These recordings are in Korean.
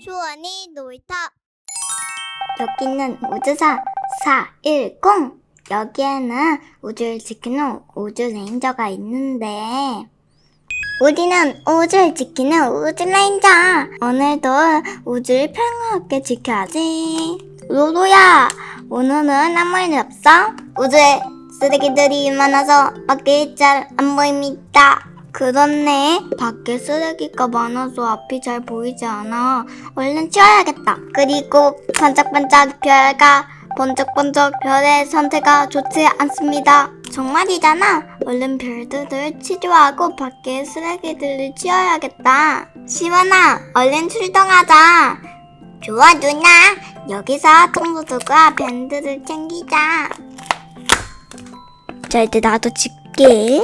주원이 놀이터. 여기는 우주선 410. 여기에는 우주를 지키는 우주레인저가 있는데 우리는 우주를 지키는 우주레인저. 오늘도 우주를 평화롭게 지켜야지. 로로야, 오늘은 아무 일 없어? 우주에 쓰레기들이 많아서 밖이 잘 안 보입니다. 그렇네. 밖에 쓰레기가 많아서 앞이 잘 보이지 않아. 얼른 치워야겠다. 그리고 반짝반짝 별과 번쩍번쩍 별의 상태가 좋지 않습니다. 정말이잖아. 얼른 별들을 치료하고 밖에 쓰레기들을 치워야겠다. 시원아, 얼른 출동하자. 좋아 누나. 여기서 청소들과 밴드를 챙기자. 자, 이제 나도 칠게.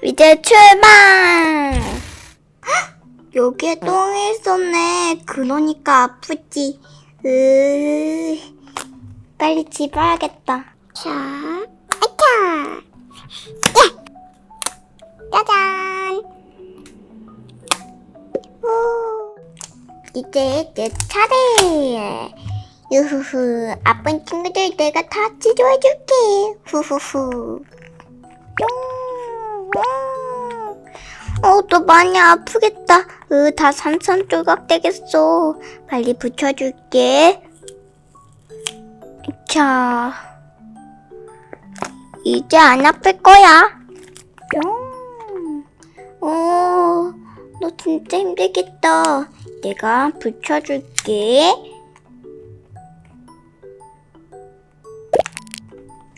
이제 출발! 헉! 여기에 똥이 있었네. 그러니까 아프지. 빨리 집어야겠다. 자, 아차! 야! 짜잔! 오, 이제 내 차례. 유후후, 아픈 친구들 내가 다 치료해줄게. 후후후. 뿅! 또 많이 아프겠다. 다 산산조각 되겠어. 빨리 붙여줄게. 자, 이제 안 아플 거야. 너 진짜 힘들겠다. 내가 붙여줄게.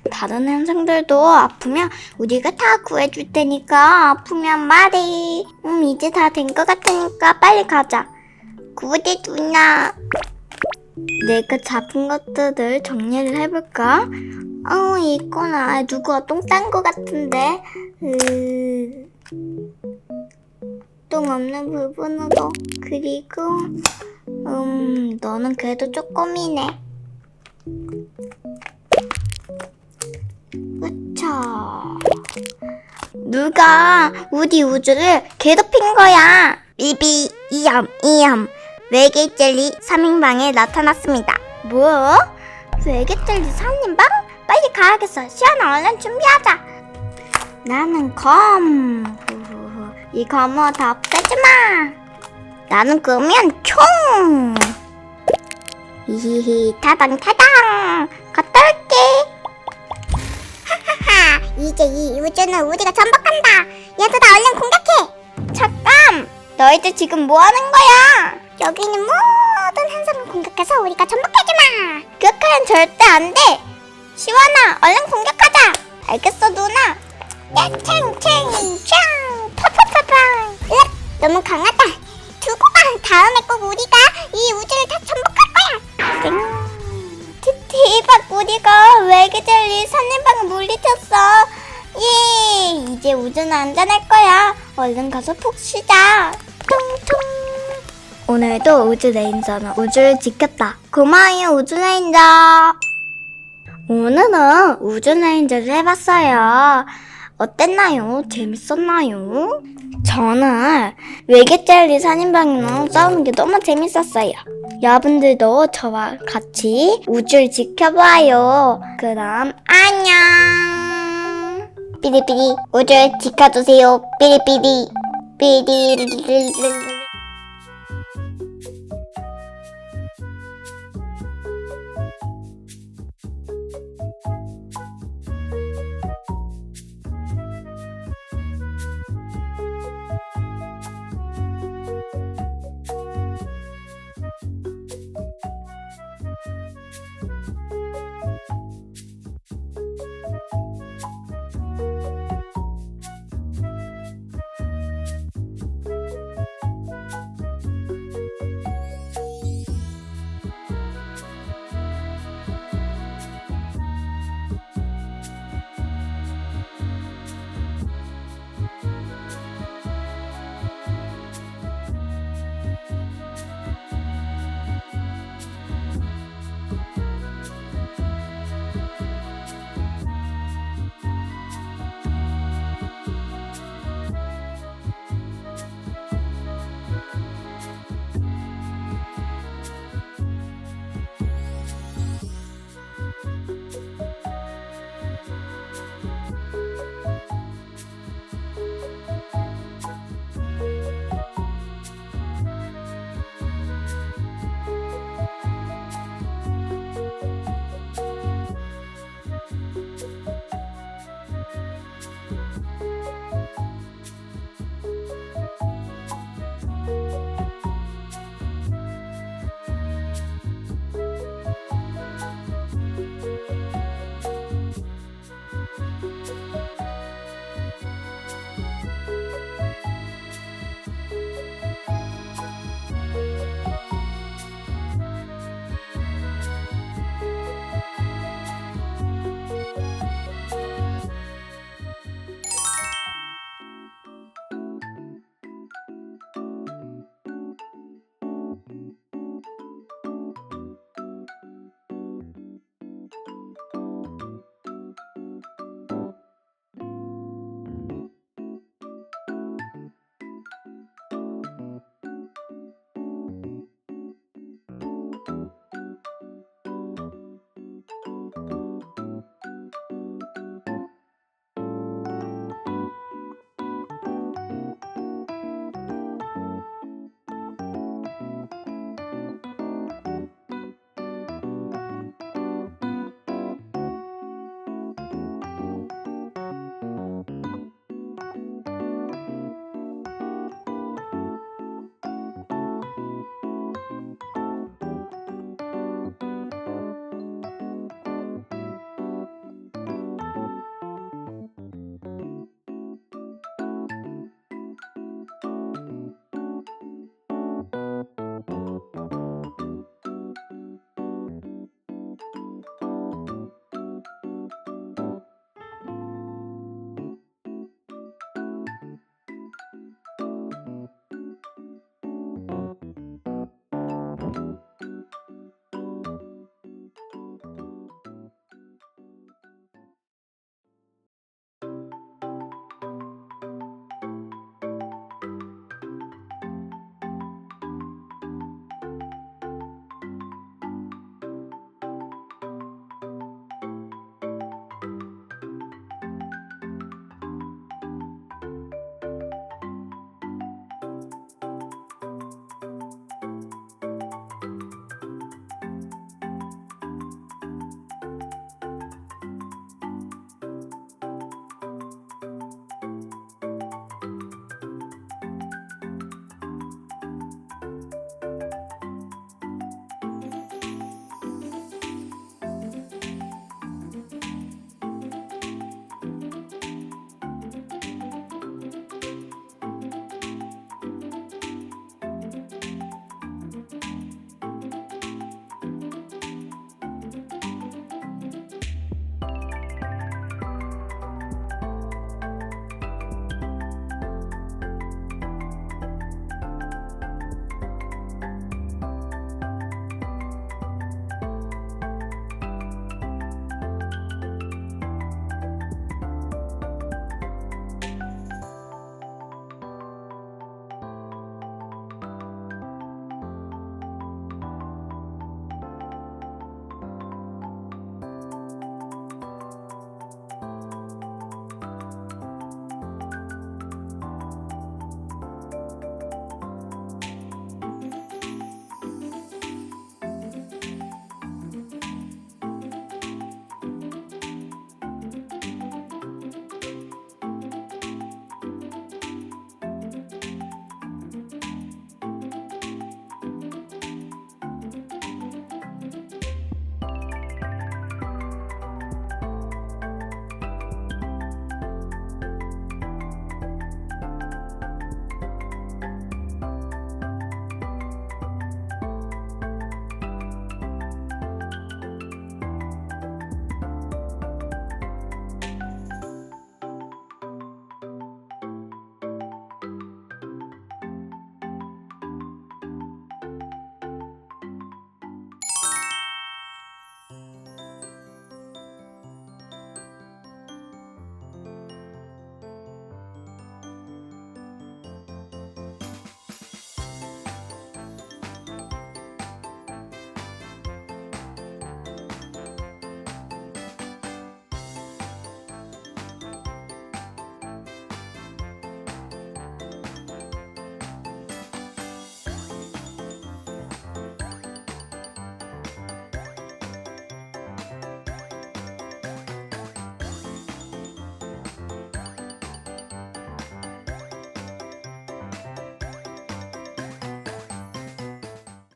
다른 현상들도 아프면 우리가 다 구해줄 테니까 아프면 말해. 이제 다 된 것 같으니까 빨리 가자. 구워대 누나. 내가 잡은 것들을 정리를 해볼까? 이건 누가 똥 싼 것 같은데. 똥 없는 부분으로. 그리고 너는 그래도 조금이네. 으차. 누가 우리 우주를 괴롭힌 거야. 비비 이염 외계 젤리 3인방에 나타났습니다. 뭐? 외계 젤리 3인방? 빨리 가야겠어. 시연아, 얼른 준비하자. 나는 검. 이 검을 다 없애주마. 나는 그러면 총. 히히히, 타당 갔다 올게. 이제 이 우주는 우리가 전복한다. 얘들아, 얼른 공격해. 잠깐! 너희들 지금 뭐하는 거야? 여기는 모든 현상을 공격해서 우리가 전복해주마. 그렇게 하면 절대 안 돼. 시원아, 얼른 공격하자. 알겠어 누나. 야, 챙 파파파팡. 너무 강하다. 두고 봐. 다음에 꼭 우리가 이 우주를 다 전복할 거야. 대박, 우리가 외계 젤리 3인방을 물리쳤어. 예, 이제 우주는 안전할 거야. 얼른 가서 푹 쉬자. 퉁퉁. 오늘도 우주레인저는 우주를 지켰다. 고마워요 우주레인저. 오늘은 우주레인저를 해봤어요. 어땠나요? 재밌었나요? 저는 외계 젤리 3인방이랑 싸우는 게 너무 재밌었어요. 여러분들도 저와 같이 우주를 지켜봐요. 그럼 안녕. 삐리삐리 우주를 지켜주세요. 삐리삐리 삐리리리리리.